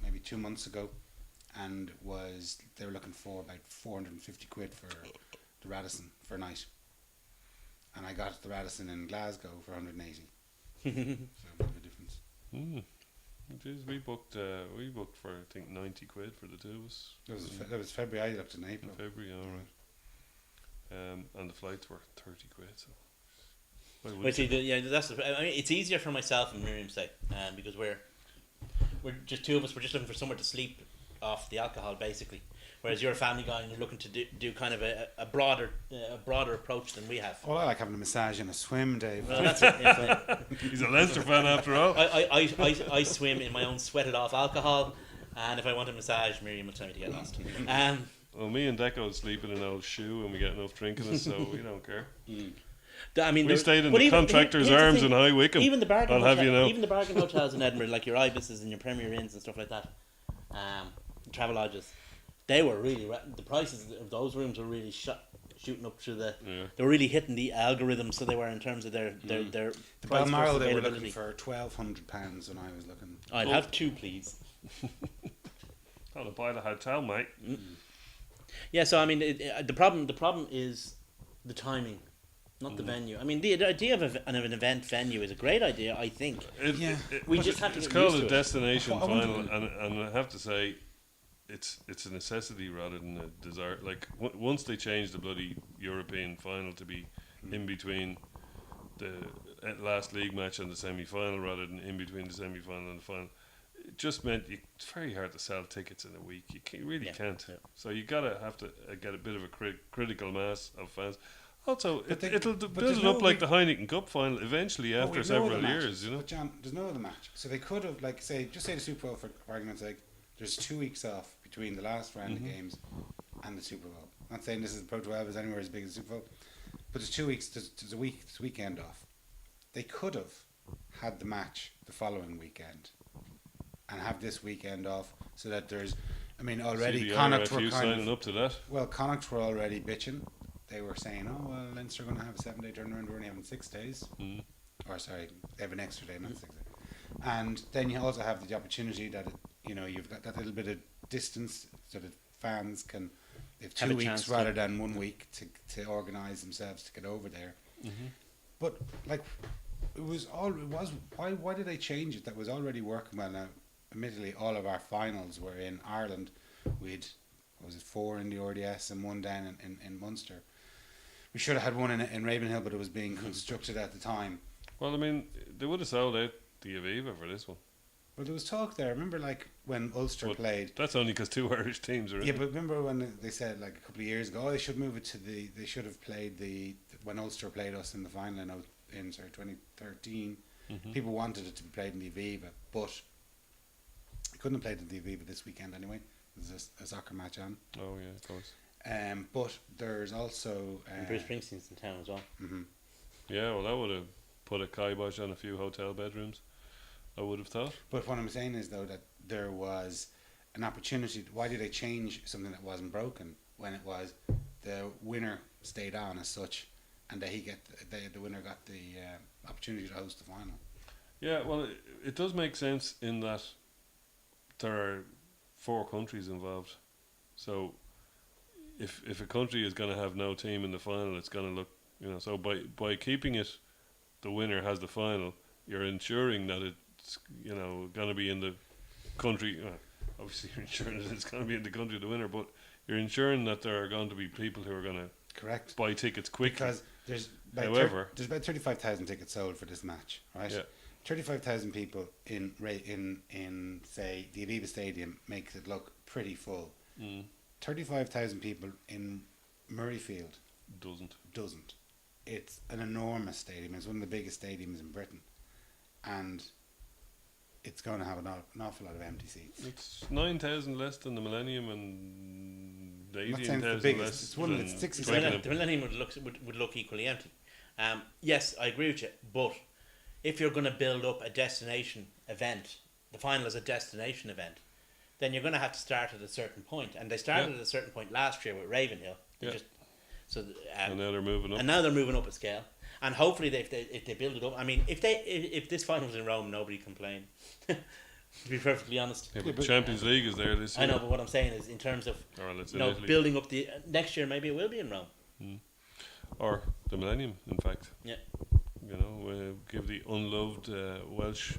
maybe 2 months ago, and they were looking for about 450 quid for the Radisson for a night, and I got the Radisson in Glasgow for 180. So a bit of a difference. Jeez, we booked for I think 90 quid for the two of us. That was February. I looked in April. In February, all right. And the flights were 30 quid. So. But see, that's. I mean, it's easier for myself and Miriam's sake, because we're just two of us. We're just looking for somewhere to sleep off the alcohol, basically. Whereas you're a family guy and you're looking to do kind of a broader approach than we have. Well, I like having a massage and a swim, Dave. Well, that's it. Yeah. He's a Leinster fan after all. I swim in my own sweated off alcohol, and if I want a massage, Miriam will tell me to get lost. Well, me and Deco sleep in an old shoe, and we get enough drink in us, so we don't care. I mean, We stayed in the Contractor's Arms in High Wycombe. Even the bargain, I'll have you know. even the bargain hotels in Edinburgh, like your Ibises and your Premier Inns and stuff like that, travel lodges, they were really the prices of those rooms were really shooting up through the. Yeah. They were really hitting the algorithm, so they were in terms of their The price Balmoral, versus they were looking availability. for £1,200 when I was looking. I'd have two, please. I'll buy the hotel, mate. Yeah, so I mean, the problem is the timing, not the venue. I mean, the idea of an event venue is a great idea, I think. We but just have to It's get called used a to it. destination I wonder- final, and I have to say, it's a necessity rather than a desire. Like once they changed the bloody European final to be in between the last league match and the semi-final rather than in between the semi-final and the final, it just meant it's very hard to sell tickets in a week. You really can't. Yeah. So you have to get a bit of a critical mass of fans. Also, But it'll but build there's it up no like the Heineken Cup final eventually But after we've no other several matches. years, you know. But John, there's no other match. So they could have, like, say the Super Bowl for argument's sake. There's 2 weeks off between the last round of games and the Super Bowl. Not saying this is Pro 12 is anywhere as big as the Super Bowl, but there's 2 weeks. There's a week. There's a weekend off. They could have had the match the following weekend, and have this weekend off so that there's. I mean, already Connacht were kind signing of. up to that. Well, Connacht were already bitching. They were saying, "Oh well, Leinster are going to have a 7-day turnaround. We're only having 6 days." Or sorry, they have an extra day, not 6 days. And then you also have the opportunity that you've got that little bit of distance so that fans can have Have 2 a weeks chance rather to- than 1 week to organise themselves to get over there. But like why did they change it? That was already working well. Now, admittedly, all of our finals were in Ireland. We'd 4 in the RDS and 1 down in Munster. We should have had one in Ravenhill, but it was being constructed at the time. Well, I mean, they would have sold out the Aviva for this one. Well, there was talk there. Remember, like when Ulster But played. That's only because 2 Irish teams are in Yeah, it. but remember when they said like a couple of years ago, oh, they should move it to they should have played when Ulster played us in the final in 2013. People wanted it to be played in the Aviva, but they couldn't have played in the Aviva this weekend anyway. There's a soccer match on. Oh, yeah, of course. But there's also And Bruce Springsteen's in town as well. Yeah, well, that would have put a kibosh on a few hotel bedrooms, I would have thought. But what I'm saying is though that there was an opportunity. Why did they change something that wasn't broken when it was the winner stayed on as such, and the winner got the opportunity to host the final? Yeah, well, it does make sense in that there are 4 countries involved. So if a country is going to have no team in the final, it's going to look, so by keeping it, the winner has the final, you're ensuring that it's, going to be in the country. Obviously, you're ensuring that it's going to be in the country of the winner, but you're ensuring that there are going to be people who are going to Correct. buy tickets quickly. Because there's about However, there's about 35,000 tickets sold for this match, right? Yeah. 35,000 people in say the Aviva Stadium makes it look pretty full. 35,000 people in Murrayfield Doesn't. It's an enormous stadium. It's one of the biggest stadiums in Britain, and it's going to have an awful lot of empty seats. It's 9,000 less than the Millennium and I'm not saying it's 18,000 the biggest. less. It's one of than the 60 Twickenham. The Millennium would look equally empty. Yes, I agree with you, but if you're going to build up a destination event, the final is a destination event, then you're going to have to start at a certain point. And they started at a certain point last year with Ravenhill. They just And now they're moving up. and now they're moving up a scale. And hopefully, if they build it up, I mean, if this final was in Rome, nobody complained. To be perfectly honest. Yeah, but Champions League is there this year. I know, but what I'm saying is, in terms of Or it's in Italy. building up the next year, maybe it will be in Rome. Or the Millennium, in fact. Yeah. You know, give the unloved Welsh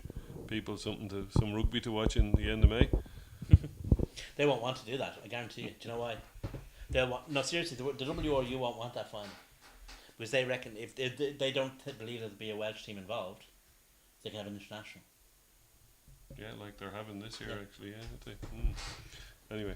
people some rugby to watch in the end of May. They won't want to do that. I guarantee you. Do you know why? They'll want, no, seriously. The WRU won't want that final because they reckon if they don't believe there'll be a Welsh team involved, they can have an international. Yeah, like they're having this year, Yeah. actually. Yeah, aren't they? Anyway,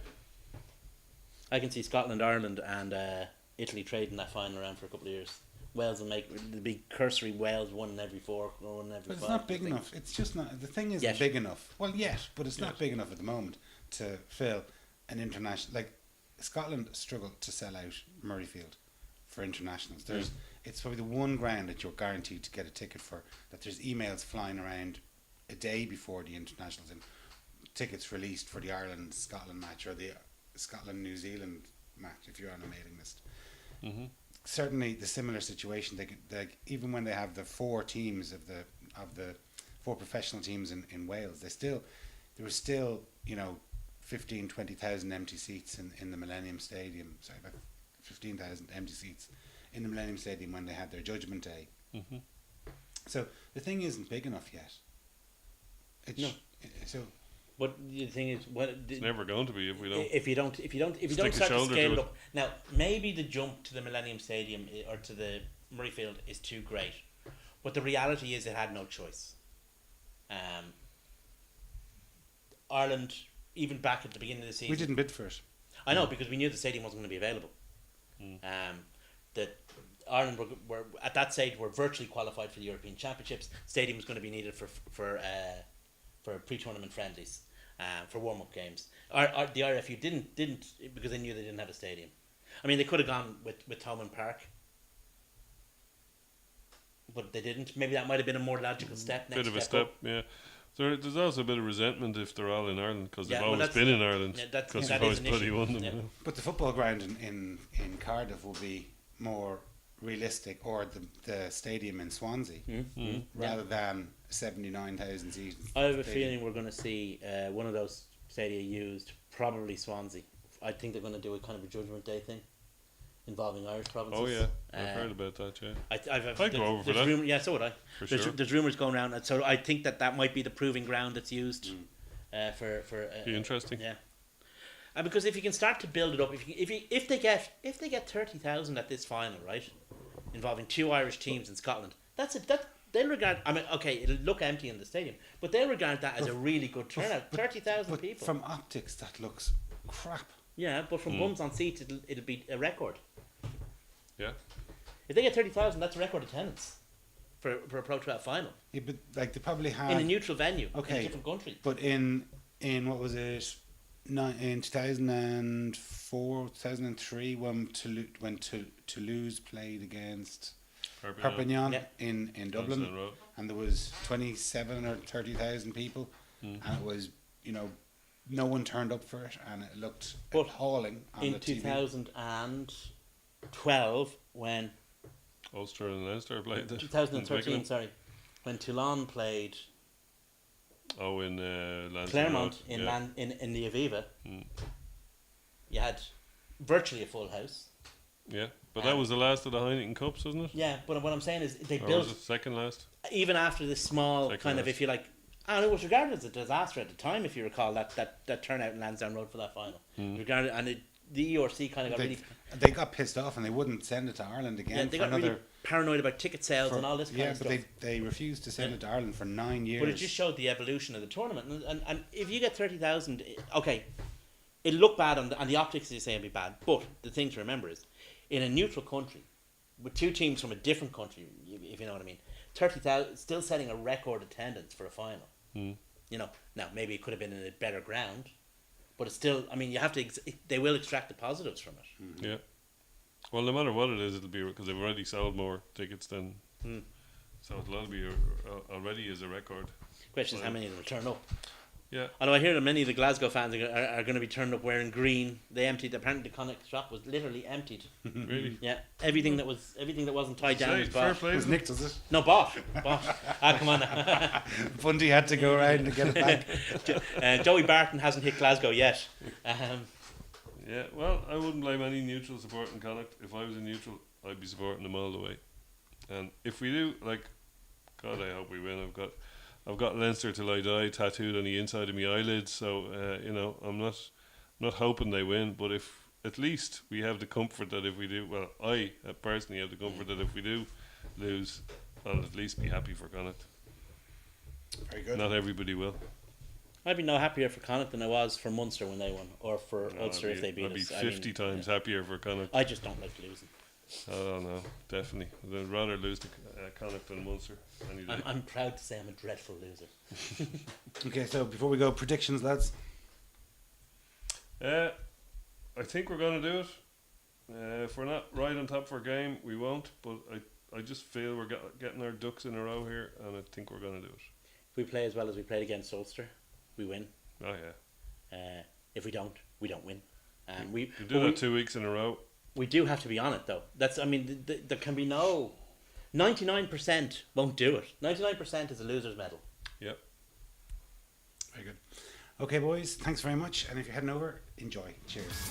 I can see Scotland, Ireland, and Italy trading that final around for a couple of years. Wales will make the big cursory Wales 1 in every 4, 1 in every 5. But it's not big enough. It's just not. The thing isn't Yet. big enough. Well, but it's not Yet. big enough at the moment to fill an international. Like Scotland struggle to sell out Murrayfield for internationals. It's probably the one ground that you're guaranteed to get a ticket for. That there's emails flying around a day before the internationals and tickets released for the Ireland Scotland match or the Scotland New Zealand match if you're on a mailing list. Certainly, the similar situation. They even when they have the 4 teams of the 4 professional teams in Wales, there was still 15,000-20,000 empty seats in the Millennium Stadium. Sorry, about 15,000 empty seats in the Millennium Stadium when they had their Judgment Day. So the thing isn't big enough yet. So. But the thing is, it's never going to be if we don't. If you don't Stick a start to shoulder scale to it it. up. Now, maybe the jump to the Millennium Stadium or to the Murrayfield is too great, but the reality is it had no choice. Ireland, even back at the beginning of the season, We didn't bid for it. I know, because we knew the stadium wasn't going to be available. That Ireland were at that stage were virtually qualified for the European Championships. Stadium was going to be needed for pre-tournament friendlies, for warm-up games. The RFU didn't because they knew they didn't have a stadium. I mean, they could have gone with Thomond Park, but they didn't. Maybe that might have been a more logical step. Bit of a step, up. yeah. There's also a bit of resentment if they're all in Ireland because Yeah, they've well, always that's- been in Ireland yeah, that's- because that they've is always an bloody issue. won them. Yeah. You know? But the football ground in Cardiff will be more realistic, or the stadium in Swansea, rather than 79,000 seats. I have a feeling we're going to see one of those stadia used, probably Swansea. I think they're going to do a kind of a Judgment Day thing involving Irish provinces. Oh yeah, I've heard about that. Yeah, I'd go over for that. Yeah, so would I. For There's, sure. there's rumours going around, and so I think that might be the proving ground that's used for. Be interesting. Yeah, and because if you can start to build it up, if they get 30,000 at this final, right, involving 2 Irish teams in Scotland, that's it. They'll regard. I mean, okay, it'll look empty in the stadium, but they'll regard that as a really good turnout. 30,000 But people. from optics, that looks crap. Yeah, but from bums on seats, it'll be a record. Yeah. If they get 30,000, that's a record attendance for a Pro 12 final Yeah, but like they probably in a had. neutral venue in Okay. a different country. But in what was it? In 2004, 2003, when Toulouse played against Perpignan Yeah. in Dublin, Johnstone Road. and there was 27 or 30,000 people, and it was no one turned up for it, and it looked But appalling on In the TV. 2012, when Ulster and Leinster played it. 2013, sorry, when Toulon played Oh, in Lansdowne Claremont Road. Yeah. in the Aviva, you had virtually a full house. Yeah, but that was the last of the Heineken Cups, wasn't it? Yeah, but what I'm saying is they Or built was it second last? even after this small Second kind of, last. if you like, and it was regarded as a disaster at the time, if you recall that turnout in Lansdowne Road for that final. Regarded, and the ERC kind of got really. They got pissed off and they wouldn't send it to Ireland again. Yeah, they for got another, really paranoid about ticket sales and all this kind of stuff. Yeah, but they refused to send it to Ireland for 9 years. But it just showed the evolution of the tournament. And if you get 30,000, okay, it'll look bad on the optics, as you say, it'll be bad. But the thing to remember is, in a neutral country, with two teams from a different country, if you know what I mean, 30,000, still setting a record attendance for a final. Mm. You know, now maybe it could have been in a better ground, but it's still, I mean, you have to, they will extract the positives from it. Mm-hmm. Yeah. Well, no matter what it is, it'll be because they've already sold more tickets than. So it'll be already is a record. Question is how many will turn up. Yeah. Although I hear that many of the Glasgow fans are going to be turned up wearing green. They emptied. Apparently, the Connacht shop was literally emptied. Really? Yeah. Everything that wasn't tied down was fair bought. play. It was Nick, does it? No, bought. Come on. Bundy had to go around and get it back. Joey Barton hasn't hit Glasgow yet. Yeah. Well, I wouldn't blame any neutral supporting Connacht. If I was a neutral, I'd be supporting them all the way. And if we do, like, God, I hope we win. I've got Leinster till I die tattooed on the inside of my eyelids. So you know, I'm not hoping they win, but if at least we have the comfort that if we do, well, I personally have the comfort that if we do lose, I'll at least be happy for Connacht. Very good. Not everybody will. I'd be no happier for Connacht than I was for Munster when they won, or for Ulster if they beat I'd be us. 50 times happier for Connacht. I just don't like losing. Oh no, definitely. I'd rather lose to Connacht than Munster any day. I'm proud to say I'm a dreadful loser. Okay, so before we go, predictions, lads. I think we're going to do it. If we're not right on top of our game, we won't. But I just feel we're getting our ducks in a row here, and I think we're going to do it. If we play as well as we played against Ulster, we win. Oh yeah. If we don't, we don't win. And we do that 2 weeks in a row. We do have to be on it, though. That's, I mean, there can be no 99% won't do it. 99% is a loser's medal. Yep. Very good. Okay, boys, thanks very much. And if you're heading over, enjoy. Cheers.